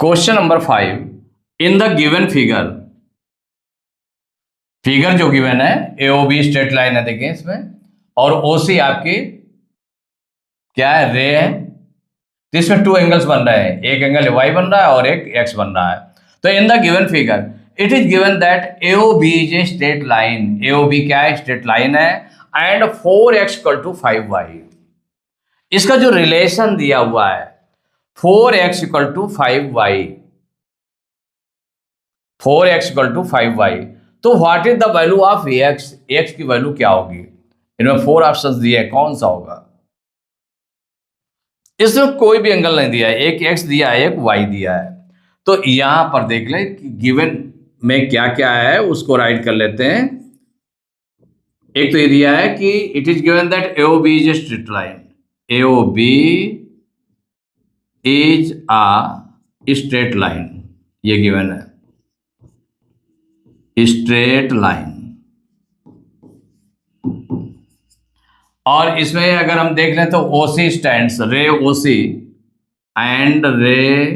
Question number 5, in the given figure, figure जो given है AOB straight line है, देखिए इसमें, और OC आपकी क्या है, रे है। तो इसमें 2 एंगल्स बन रहे हैं, एक एंगल Y बन रहा है और एक X बन रहा है। तो इन the given figure it is given that AOB is a straight line, AOB क्या है, स्ट्रेट लाइन है, एंड 4x = 5y। इसका जो रिलेशन दिया हुआ है 4x = 5y, 4x = 5y, तो what is the value of x, x की वैल्यू क्या होगी? इनमें 4 ऑप्शंस दिए हैं, कौन सा होगा? इसमें कोई भी एंगल नहीं दिया है, एक x दिया है, एक y दिया है। तो यहां पर देख ले कि गिवन में क्या क्या है, उसको राइट कर लेते हैं। एक तो ये दिया है कि it is given that AOB is a straight line, AOB is a straight line, ये गिवन है, स्ट्रेट लाइन। और इसमें अगर हम देख लें तो OC स्टैंड्स, रे OC एंड रे,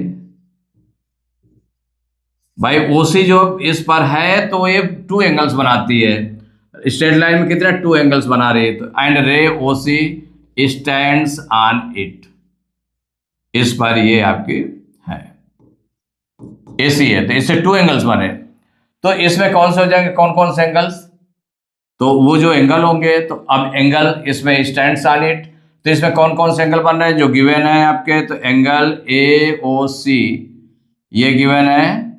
भाई OC जो इस पर है तो ये 2 एंगल्स बनाती है, स्ट्रेट लाइन में कितने 2 एंगल्स बना रही है, तो and ray OC stands on it, इस पर ये आपकी है, AC है, तो इससे 2 एंगल्स बने। तो इसमें कौन से हो जाएंगे, कौन कौन से एंगल्स? तो वो जो एंगल होंगे, तो अब एंगल इसमें स्टैंड्स ऑन इट, तो इसमें कौन कौन से एंगल बन रहे हैं जो गिवन है आपके? तो एंगल AOC ये गिवन है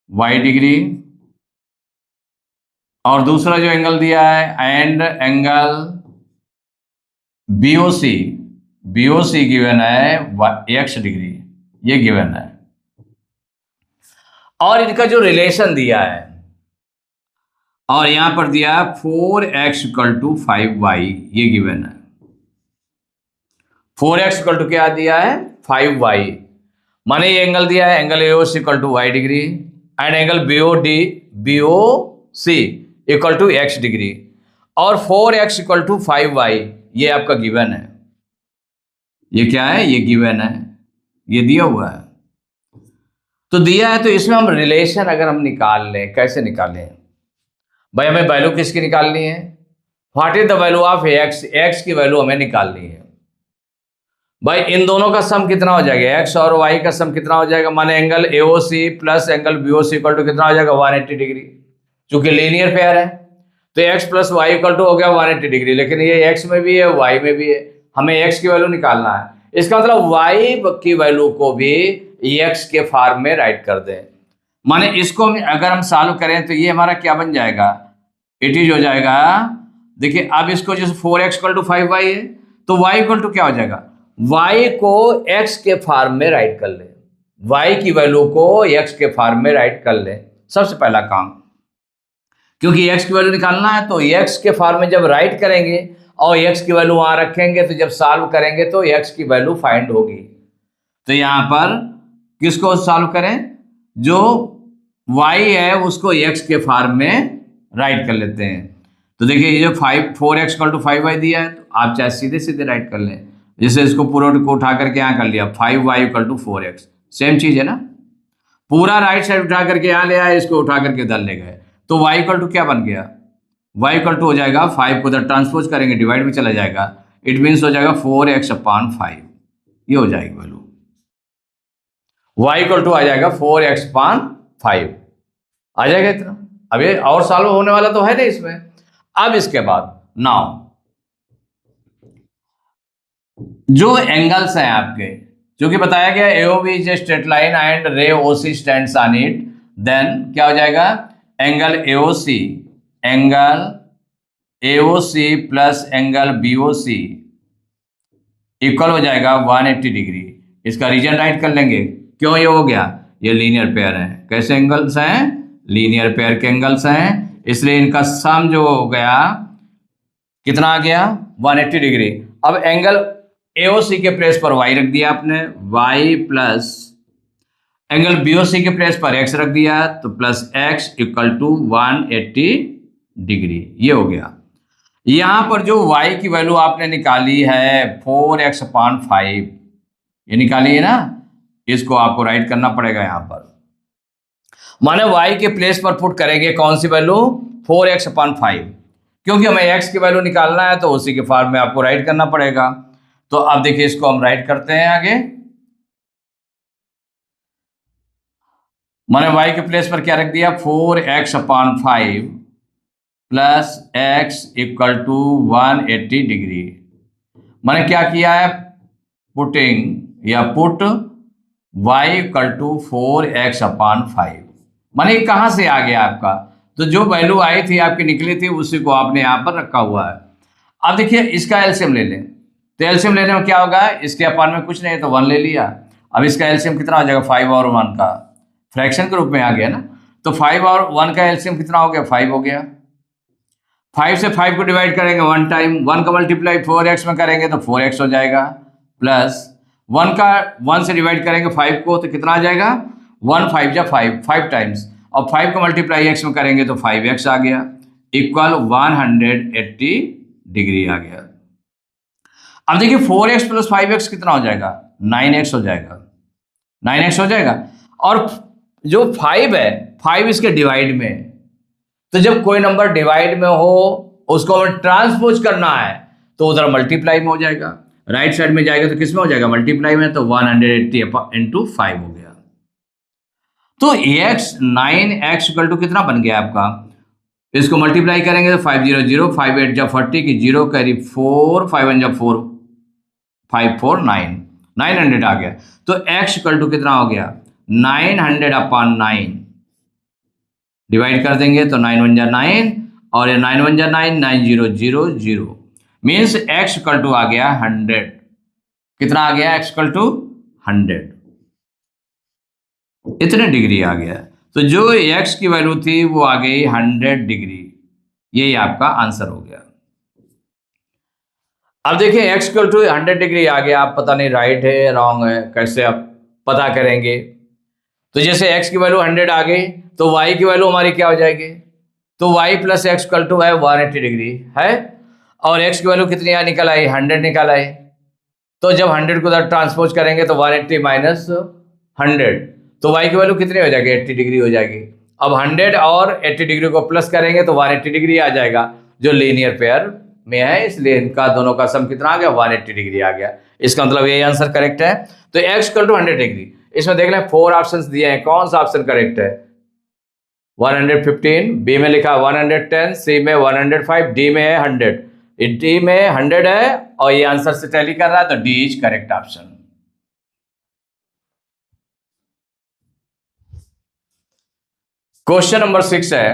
y डिग्री, और दूसरा जो एंगल दिया है एंड एंगल BOC गिवन है x डिग्री, ये गिवन है। और इनका जो रिलेशन दिया है, और यहां पर दिया है 4x = 5y, ये गिवन है। 4x = क्या दिया है, 5y, माने ये एंगल दिया है, angle AOC = y degree and angle BOC = x degree, और 4x = 5y, ये आपका गिवन है। ये क्या है, ये गिवन है, ये दिया हुआ है। तो दिया है, तो इसमें हम रिलेशन अगर हम निकाल लें, कैसे निकालें भाई? हमें वैल्यू किसकी निकालनी है? What is the value of x, x की वैल्यू हमें निकालनी है भाई। इन दोनों का सम कितना हो जाएगा, x और y का सम कितना हो जाएगा? माने angle AOC plus angle BOC = कितना हो जाएगा, 180 डिग्री। चूंकि लीनियर पेयर है तो x + y = हो गया 180 डिग्री, लेकिन ये x में भी है, y में भी है, हमें x की वैल्यू निकालना है। इसका मतलब y की वैल्यू को भी x के फॉर्म में राइट कर दें। माने इसको अगर हम सॉल्व करें तो ये हमारा क्या बन जाएगा, इट इज हो जाएगा, देखिए अब इसको जैसे 4x = 5y है, तो y = क्या हो जाएगा, y को x के फॉर्म में राइट कर ले, y की वैल्यू को x के फॉर्म में राइट कर ले, सबसे पहला काम। क्योंकि x की वैल्यू निकालना है, तो x के फॉर्म में जब राइट करेंगे और x की वैल्यू वहां रखेंगे, तो जब सॉल्व करेंगे तो x की वैल्यू फाइंड होगी। तो यहां पर किसको सॉल्व करें, जो y है उसको x के फॉर्म में राइट कर लेते हैं। तो देखिए ये जो 4x = 5y दिया है, तो आप चाहे सीधे सीधे राइट कर लें, जैसे इसको पूरा को उठा करके यहाँ कर लिया, 5y = 4x, सेम चीज है ना। पूरा राइट साइड उठा करके यहाँ ले आए, इसको उठा करके इधर ले गए, तो y = क्या बन गया, y = हो जाएगा 5 को इधर ट्रांसपोज करेंगे, डिवाइड में चला जाएगा, इट मीन्स हो जाएगा 4x/5, ये हो जाएगी वैल्यू, y = आ जाएगा 4x/5 आ जाएगा इतना। अब ये और सॉल्व होने वाला तो है नहीं इसमें। अब इसके बाद नाउ जो एंगल्स हैं आपके, जो कि बताया गया AOB is a straight line and ray OC stands on it, then क्या हो जाएगा, angle AOC plus angle BOC equal हो जाएगा 180 डिग्री। इसका रीजन राइट कर लेंगे, क्यों ये हो गया, ये लीनियर पेयर है। कैसे एंगल्स हैं, लीनियर पेयर के एंगल्स हैं, इसलिए इनका सम जो हो गया कितना आ गया, 180 डिग्री। अब एंगल AOC के प्लेस पर y रख दिया आपने, y प्लस एंगल BOC के प्लेस पर x रख दिया, तो प्लस x = 180 डिग्री, ये हो गया। यहां पर जो y की वैल्यू आपने निकाली है 4x/5, ये निकाली है ना, इसको आपको राइट करना पड़ेगा यहाँ पर। माने y के प्लेस पर पुट करेंगे कौन सी वैल्यू, 4x/5, क्योंकि हमें x की वैल्यू निकालना है तो उसी के फॉर्म में आपको राइट करना पड़ेगा। तो अब देखिए इसको हम राइट करते हैं आगे। मैंने y के प्लेस पर क्या रख दिया, 4x/5 plus x equal to 180 degree. मैंने क्या किया है, पुटिंग या put y equal to 4x/5। मैंने कहाँ से आ गया आपका, तो जो वैल्यू आई थी आपकी निकली थी उसी को आपने यहाँ पर रखा हुआ है। अब देखिए इसका एलसीएम ले लें, तो एलसीएम लेने में क्या होगा, इसके अपान में कुछ नहीं है तो 1 ले लिया। अब इसका एलसीएम कितना हो जाएगा, 5 और 1 का फ्रैक्शन के रूप में आ गया ना, तो 5 और 1 का एलसीएम कितना हो गया, 5 हो गया। 5 से 5 को डिवाइड करेंगे 1 टाइम, 1 का मल्टीप्लाई 4x में करेंगे तो 4x हो जाएगा, प्लस 1 से डिवाइड करेंगे 5 को तो कितना आ जाएगा, 1 5 जा 5 टाइम्स, और 5 का मल्टीप्लाई x में करेंगे तो 5x आ गया, इक्वल 180 डिग्री आ गया। अब देखिए 4x प्लस 5x कितना हो जाएगा, 9x हो जाएगा, 9x हो जाएगा। और जो 5 है, 5 इसके डिवाइड में, तो जब कोई नंबर डिवाइड में हो उसको हमें ट्रांसपोज करना है तो उधर मल्टीप्लाई में हो जाएगा, राइट साइड में जाएगा तो किस में हो जाएगा, मल्टीप्लाई में, तो 180 इंटू 5 हो गया। तो 9x इक्वल टू कितना बन गया आपका, इसको मल्टीप्लाई करेंगे तो 5 0 0, 5 8 जा 40 की 0 कैरी 4, 5 1 जा 4, 5 4 9, 900 आ गया। तो x इक्वल टू कितना हो गया, 900/9 डिवाइड कर देंगे तो 9 1 जा 9, और ये 9 1 जा 9, 9 0 0 0, मीन्स x इक्वल टू आ गया 100। कितना आ गया, x इक्वल टू 100, इतने डिग्री आ गया। तो जो x की वैल्यू थी वो आ गई 100 डिग्री, यही आपका आंसर हो गया। अब देखिए x इक्वल टू 100 डिग्री आ गया, आप पता नहीं राइट है रॉन्ग है, कैसे आप पता करेंगे। तो जैसे x की वैल्यू 100 आ गई तो y की वैल्यू हमारी क्या हो जाएगी, तो y plus x equal to है 180 डिग्री है, और x की वैल्यू कितनी यहाँ निकल आई, 100 निकल आई। तो जब 100 को उधर ट्रांसपोज करेंगे तो 180 माइनस 100, तो y की वैल्यू कितनी हो जाएगी, 80 डिग्री हो जाएगी। अब 100 और 80 डिग्री को प्लस करेंगे तो 180 डिग्री आ जाएगा, जो लीनियर पेयर में है, इसलिए इनका दोनों का सम कितना आ गया, 180 डिग्री आ गया। इसका मतलब यही आंसर करेक्ट है। तो x इक्वल टू 100 डिग्री, इसमें देख लें 4 ऑप्शंस दिए हैं, कौन सा ऑप्शन करेक्ट है, 115, बी में लिखा 110, सी में 105, डी में है 100, डी में 100 है और ये आंसर से टैली कर रहा है, तो D is correct option. Question number 6 है,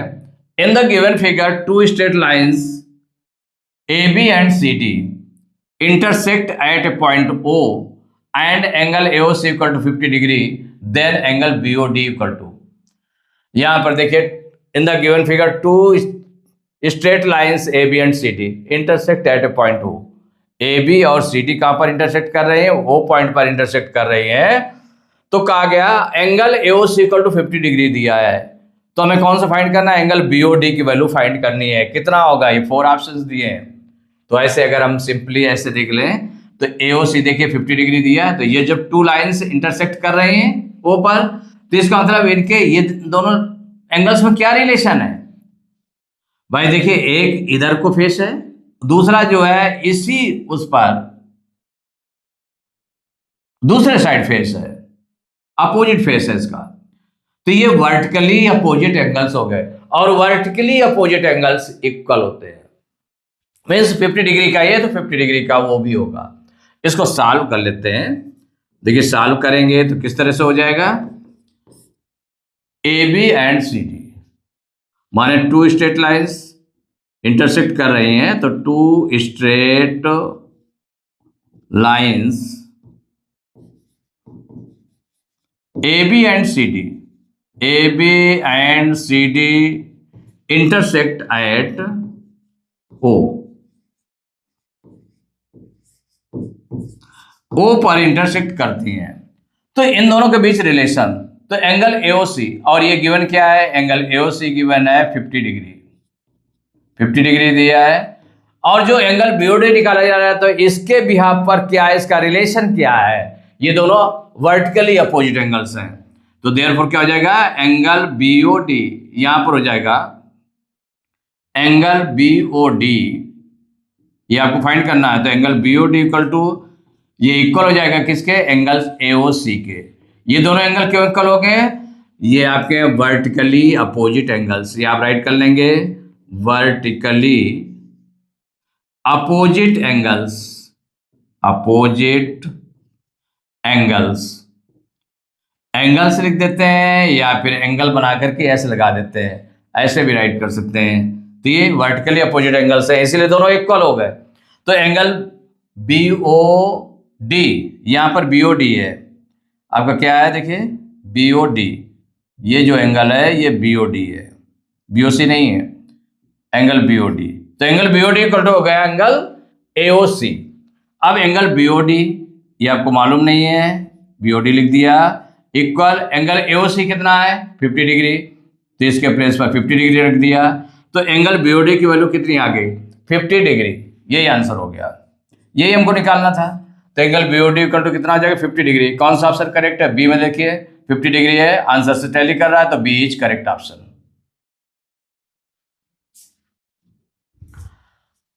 in the given figure 2 straight lines AB and CD intersect at a point O and angle AOC equal to 50 degree, then angle BOD equal to। यहां पर देखिए इन the given figure 2 straight lines AB and CD intersect at a point O। AB और CD कहां पर intersect कर रहे हैं, O point पर इंटरसेक्ट कर रहे हैं। तो कहा गया angle AOC equal to 50 degree दिया है, तो हमें कौन सा फाइंड करना है, एंगल BOD की वैल्यू फाइंड करनी है। कितना होगा, ये 4 ऑप्शंस दिए हैं। तो ऐसे अगर हम सिंपली ऐसे देख लें तो AOC देखिए 50 डिग्री दिया है, तो ये जब 2 लाइंस इंटरसेक्ट कर रहे हैं O पर, तो इसका मतलब इनके ये दोनों एंगल्स में क्या रिलेशन है भाई। देखिए एक इधर को फेस है, दूसरा जो है इसी उस पर दूसरे साइड फेस है, अपोजिट फेस है इसका। तो ये वर्टिकली अपोजिट एंगल्स हो गए, और वर्टिकली अपोजिट एंगल्स इक्वल होते हैं, मीन्स 50 डिग्री का ये तो 50 डिग्री का वो भी होगा। इसको सॉल्व कर लेते हैं। देखिए सॉल्व करेंगे तो किस तरह से हो जाएगा, AB एंड CD माने 2 स्ट्रेट लाइंस इंटरसेक्ट कर रहे हैं, तो 2 straight lines AB and CD, AB and CD intersect at O पर इंटरसेक्ट करती हैं। तो इन दोनों के बीच रिलेशन, तो एंगल AOC, और ये गिवन क्या है, एंगल AOC गिवन है 50 डिग्री, 50 डिग्री दिया है। और जो एंगल BOD निकाला जा रहा है, तो इसके बिहाफ पर क्या है, इसका रिलेशन क्या है, ये दोनों वर्टिकली अपोजिट एंगल्स हैं। तो देयरफॉर क्या हो जाएगा, एंगल BOD यहां पर हो जाएगा एंगल BOD, ये आपको फाइंड करना है। तो एंगल BOD इक्वल टू, ये इक्वल हो जाएगा किसके, एंगल AOC के। ये दोनों एंगल क्यों इक्वल हो गए, ये आपके वर्टिकली अपोजिट एंगल्स, ये आप राइट कर लेंगे vertically opposite angles, opposite angles, angles लिख देते हैं या फिर एंगल बना करके ऐसे लगा देते हैं, ऐसे भी राइट कर सकते हैं। तो ये वर्टिकली अपोजिट एंगल्स है, इसीलिए दोनों इक्वल हो गए। तो एंगल BOD, यहां पर BOD है आपका, क्या है देखिए BOD, ये जो एंगल है ये BOD है, BOC नहीं है, एंगल BOD। तो एंगल BOD इक्वल टू हो गया एंगल AOC। अब एंगल BOD ये आपको मालूम नहीं है, BOD लिख दिया, इक्वल एंगल AOC कितना है 50 डिग्री, तो इसके प्लेस पर 50 डिग्री रख दिया। तो एंगल BOD की वैल्यू कितनी आ गई 50 डिग्री, यही आंसर हो गया, यही हमको निकालना था। तो एंगल BOD इक्वल टू कितना आ जाएगा 50 डिग्री। कौन सा ऑप्शन करेक्ट है, बी में देखिए 50 डिग्री है, आंसर से टैली कर रहा है, तो B is correct option.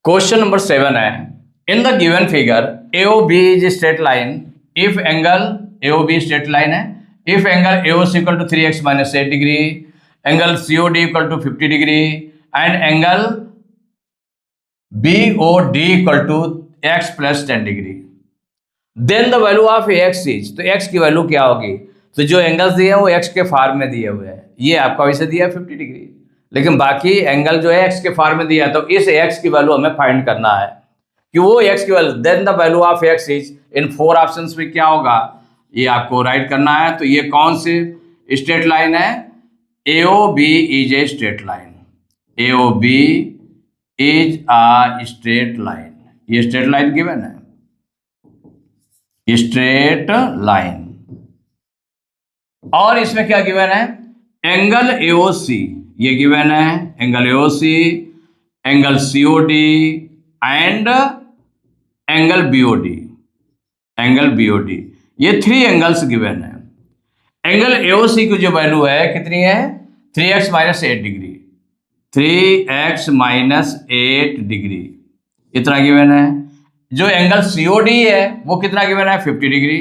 Question number 7 है, in the given figure AOB is straight line if angle AOB straight line है, if angle AOC equal to 3x minus 8 degree, angle COD equal to 50 degree and angle BOD equal to x plus 10 degree, then the value of x is, तो x की value क्या होगी। तो जो angles दिए हैं वो x के फॉर्म में दिए हुए हैं, ये आपका वैसे दिया है 50 डिग्री, लेकिन बाकी एंगल जो है x के फॉर्म में दिया है, तो इस x की वैल्यू हमें फाइंड करना है कि वो x की value, then the value of x is, इन 4 ऑप्शंस में क्या होगा ये आपको राइट करना है। तो ये कौन सी स्ट्रेट लाइन है, AOB is a straight line, AOB is a straight line, ये स्ट्रेट लाइन गिवन है, स्ट्रेट लाइन। और इसमें क्या गिवन है, एंगल AOC ये गिवन है, angle AOC, angle COD and angle BOD, angle BOD, ये 3 एंगल्स गिवन है। एंगल AOC की जो वैल्यू है कितनी है 3x minus 8 degree, 3x minus 8 degree इतना गिवन है। जो एंगल COD है वो कितना गिवन है 50 डिग्री,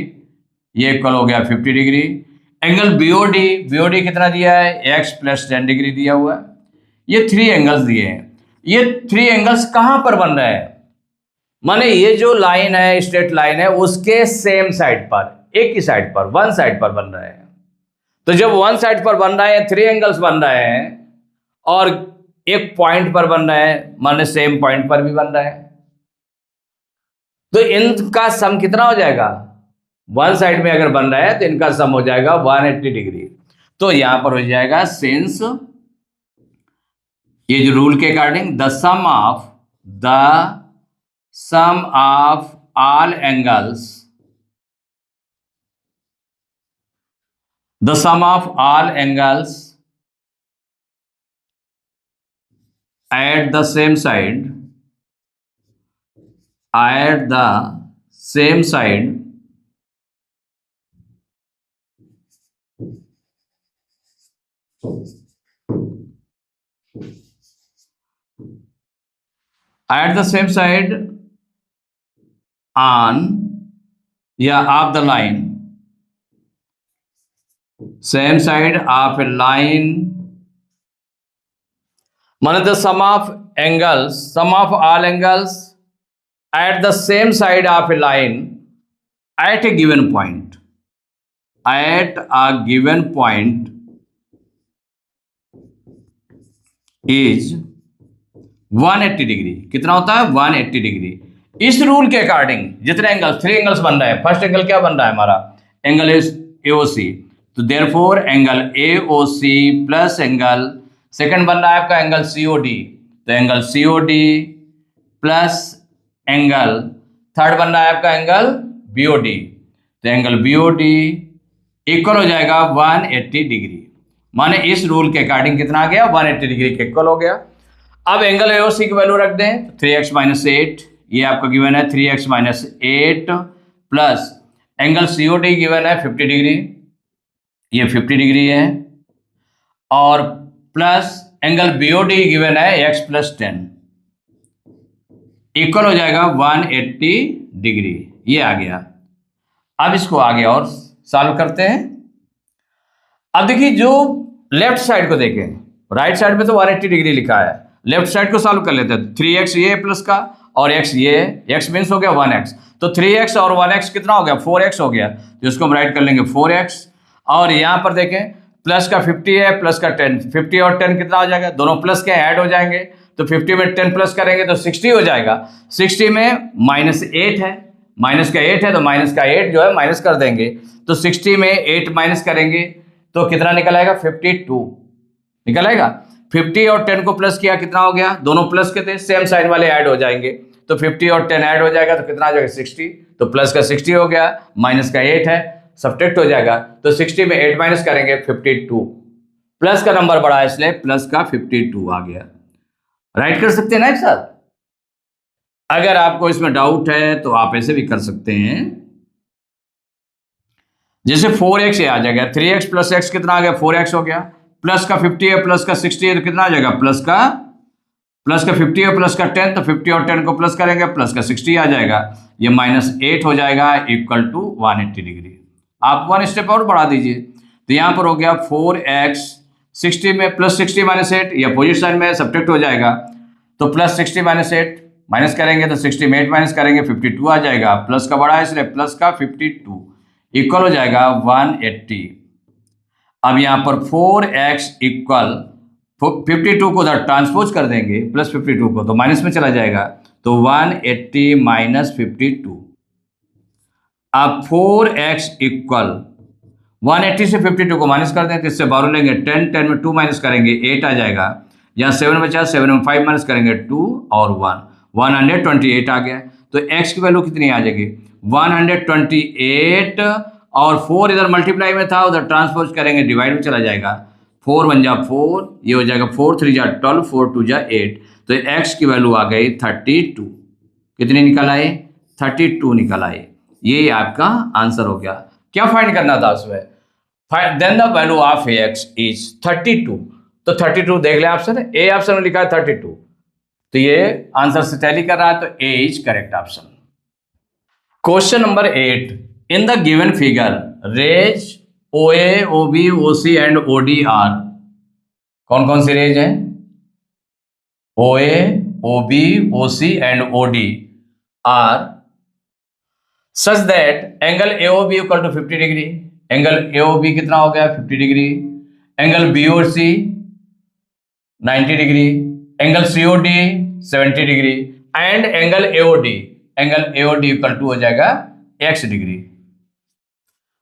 ये इक्वल हो गया 50 डिग्री। एंगल BOD कितना दिया है x प्लस 10 डिग्री दिया हुआ है। ये 3 एंगल्स दिए हैं। ये 3 एंगल्स कहां पर बन रहे हैं, माने ये जो लाइन है स्ट्रेट लाइन है उसके सेम साइड पर, एक ही साइड पर, वन साइड पर बन रहे हैं। तो जब वन साइड पर बन रहे हैं 3 एंगल्स बन रहे हैं और एक पॉइंट पर बन रहे हैं, माने सेम पॉइंट पर भी बन रहे हैं, तो इनका सम कितना हो जाएगा, वन साइड में अगर बन रहा है तो इनका सम हो जाएगा 180 डिग्री। तो यहां पर हो जाएगा सिंस, ये जो रूल के according the sum of all angles, the sum of all angles at the same side, at the same side at the same side on of the line, same side of a line, माने the sum of angles, sum of all angles at the same side of a line at a given point, at a given point is 180 degree. कितना होता है 180 degree. इस rule के according जितने angles, 3 angles बन रहे हैं, फर्स्ट एंगल क्या बन रहा है हमारा, एंगल AOC, तो therefore angle AOC plus angle, second बन रहा है आपका एंगल COD, तो angle COD plus angle, third बन रहा है आपका एंगल BOD, तो एंगल BOD इक्वल हो जाएगा 180 डिग्री। माने इस रूल के अकॉर्डिंग कितना आ गया 180 डिग्री के इक्वल हो गया। अब एंगल AOC की वैल्यू रख दें, तो 3x माइनस 8 ये आपका गिवन है, 3x minus 8 plus angle COD given है 50 डिग्री, ये 50 डिग्री है, और प्लस एंगल बीओडी गिवन है x + 10, इक्वल हो जाएगा 180 डिग्री। ये आ गया। अब इसको आगे और सॉल्व करते हैं। अब देखिए, जो लेफ्ट साइड को देखें, राइट साइड में तो 180 डिग्री लिखा है, लेफ्ट साइड को सॉल्व कर लेते हैं। 3x ये प्लस का और x ये, x मीन्स हो गया 1x, तो 3x और 1x कितना हो गया, 4x हो गया, तो इसको हम राइट कर लेंगे 4x। और यहाँ पर देखें, प्लस का 50 है, प्लस का 10, 50 और 10 कितना हो जाएगा, दोनों प्लस के ऐड हो जाएंगे, तो 50 में 10 प्लस करेंगे तो 60 हो जाएगा। 60 में -8 है, माइनस का 8 है, तो माइनस का 8 जो है माइनस कर देंगे, तो 60 में 8 माइनस करेंगे तो कितना निकल आएगा, 52 निकल आएगा। 50 और 10 को प्लस किया, कितना हो गया, दोनों प्लस के थे, सेम साइन वाले ऐड हो जाएंगे, तो 50 और 10 ऐड हो जाएगा तो कितना आ जाएगा, 60, तो प्लस का 60 हो गया, माइनस का 8 है, सब्ट्रैक्ट हो जाएगा, तो 60 में 8 माइनस करेंगे 52, प्लस का नंबर बढ़ा इसलिए प्लस का 52 आ गया। राइट कर सकते हैं ना एक साथ। अगर आपको इसमें डाउट है तो आप ऐसे भी कर सकते हैं, जैसे 4x ये आ जाएगा, 3x + x कितना आ गया, 4x हो गया, प्लस का 50 है, प्लस का 60 है, तो कितना आ जाएगा, प्लस का 50 है, प्लस का 10, तो 50 और 10 को प्लस करेंगे, प्लस का 60 आ जाएगा, ये -8 हो जाएगा, इक्वल टू 180 डिग्री। आप 1 स्टेप और बढ़ा दीजिए, तो यहाँ पर हो गया 4x, 60 में प्लस 60 - 8, ये अपोजिट साइड में सब्ट्रैक्ट हो जाएगा, तो प्लस 60 - 8 माइनस करेंगे, तो 60 में 8 माइनस करेंगे 52 आ जाएगा, प्लस का बड़ा है इसलिए प्लस का 52 इक्वल हो जाएगा 180। अब यहाँ पर 4x इक्वल 52 को उधर ट्रांसपोज कर देंगे, प्लस 52 को, तो माइनस में चला जाएगा, तो 180 - 52। अब 4x इक्वल 180 से 52 को माइनस कर दें, तो इससे 12 लेंगे, 10 में 2 माइनस करेंगे 8 आ जाएगा, यहाँ 7 बचा, 7 में 5 माइनस करेंगे 2 और 1, 128 आ गया, तो x की वैल्यू कितनी आ जाएगी, 128, और 4 इधर मल्टीप्लाई में था, उधर ट्रांसपोज करेंगे, डिवाइड में चला जाएगा, 4 × 1 = 4, ये हो जाएगा 4 × 3 = 12, 4 × 2 = 8, तो x की वैल्यू आ गई 32। कितनी निकल आई, 32 निकल आई। ये आपका आंसर हो गया। क्या फाइंड करना था उसमें, then the value of x is 32, तो 32 देख ले ऑप्शन, ए ऑप्शन में लिखा है 32, तो ये आंसर से टैली कर रहा है, तो A is correct option. Question number 8, in the given figure rays OA, OB, OC and OD are, कौन कौन सी रेज है, OA, OB, OC and OD are such that angle AOB equal to 50 degree, angle AOB कितना हो गया, 50 degree, angle BOC 90 degree, angle COD 70 degree, and angle AOD equal to हो जाएगा x degree.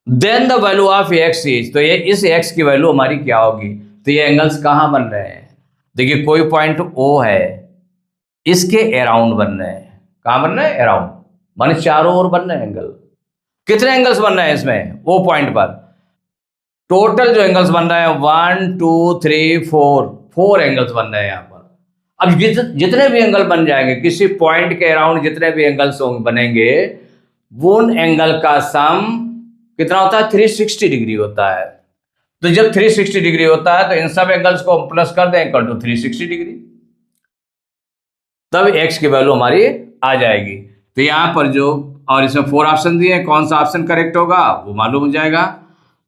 Then the value of x is, तो ये इस x की value हमारी क्या होगी, तो ये एंगल्स कहां बन रहे हैं, देखिए कोई पॉइंट O है, इसके अराउंड बन रहे हैं, कहां बन रहे हैं, अराउंड, माने चारों ओर बन रहे हैं एंगल। कितने एंगल्स बन रहे हैं इसमें, O पॉइंट पर, टोटल जो एंगल्स बन रहे हैं 1 2 3 4 एंगल्स बन रहे हैं यहाँ पर। अब जितने भी एंगल बन जाएंगे, किसी पॉइंट के अराउंड जितने भी एंगल्स बनेंगे, वो एंगल का सम कितना होता है, 360 डिग्री होता है। तो जब 360 डिग्री होता है तो इन सब एंगल्स को प्लस कर दें, इक्वल टू 360 डिग्री, तब x की वैल्यू हमारी आ जाएगी। तो यहां पर जो, और इसमें 4 ऑप्शन दिए हैं, कौन सा ऑप्शन करेक्ट होगा वो मालूम हो जाएगा।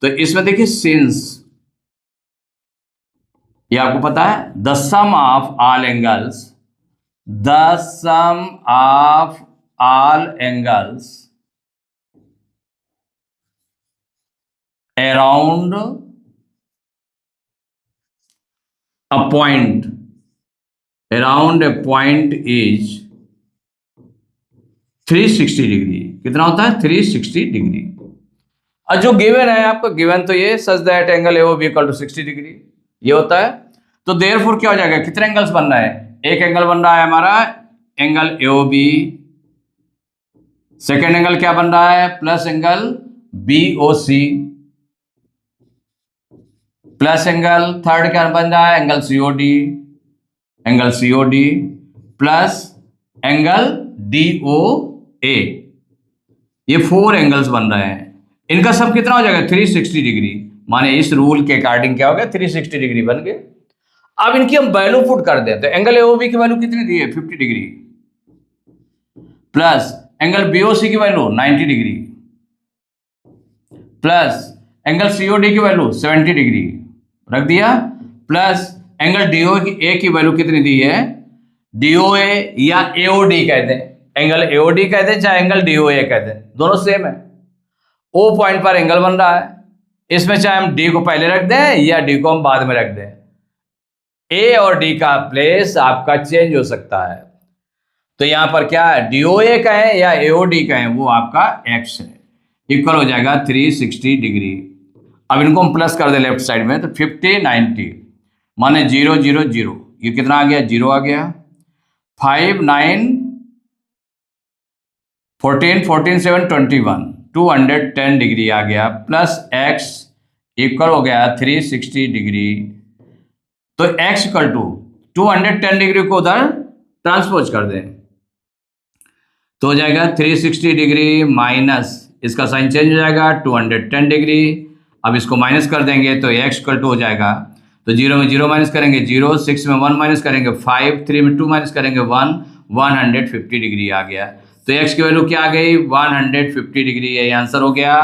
तो इसमें देखिए सिंस, ये आपको पता है, the sum of all angles, the sum of all angles around a point, around a point is 360 degree, कितना होता है, 360 डिग्री। और जो गिवन है आपको, गिवन तो ये such that angle AOB equal to 60 degree ये होता है। तो देयरफॉर क्या हो जाएगा, कितने एंगल्स बन रहा है, एक एंगल बन रहा है हमारा एंगल AOB, सेकेंड एंगल क्या बन रहा है, plus angle BOC, plus angle third क्या बन रहा है, angle COD plus angle DOA, ये 4 एंगल्स बन रहे हैं, इनका सब कितना हो जाएगा 360 डिग्री, माने इस रूल के अकॉर्डिंग क्या हो गया 360 डिग्री बन गए। अब इनकी हम वैल्यू पुट कर दें तो एंगल एओबी की वैल्यू कितनी दी है 50 डिग्री, प्लस एंगल बीओसी की value 90 degree, plus angle COD की वैल्यू 70 डिग्री रख दिया, प्लस एंगल डीओए की वैल्यू कितनी दी है, डीओए या एओडी कहते हैं, एंगल एओडी कहते हैं चाहे एंगल डीओए कहते हैं, दोनों सेम है। ओ पॉइंट पर एंगल बन रहा है, इसमें चाहे हम डी को पहले रख दें या डी को हम बाद में रख दें, ए और डी का प्लेस आपका चेंज हो सकता है। तो यहां पर क्या है डीओए कहें या एओडी कहें वो आपका एक्स है, इक्वल हो जाएगा 360 डिग्री। अब इनको हम प्लस कर दें लेफ्ट साइड में तो 50 90 माने 0 0 0, ये कितना आ गया 0 आ गया, 5 9 14 14 7 21 210 डिग्री आ गया, प्लस एक्स इक्वल हो गया 360 डिग्री। तो x इक्वल टू 210 डिग्री को उधर ट्रांसपोज कर दें तो हो जाएगा 360 डिग्री माइनस इसका साइन चेंज हो जाएगा 210 डिग्री। अब इसको माइनस कर देंगे तो x इक्वल टू हो जाएगा, तो 0 में 0 माइनस करेंगे 0, 6 में 1 माइनस करेंगे 5, 3 में 2 माइनस करेंगे 1, 150 डिग्री आ गया। तो x की वैल्यू क्या आ गई 150 डिग्री, ये आंसर हो गया।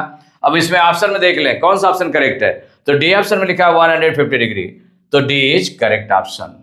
अब इसमें ऑप्शन में देख लें कौन सा ऑप्शन करेक्ट है, तो डी ऑप्शन में लिखा है 150 डिग्री, तो डी इज करेक्ट ऑप्शन।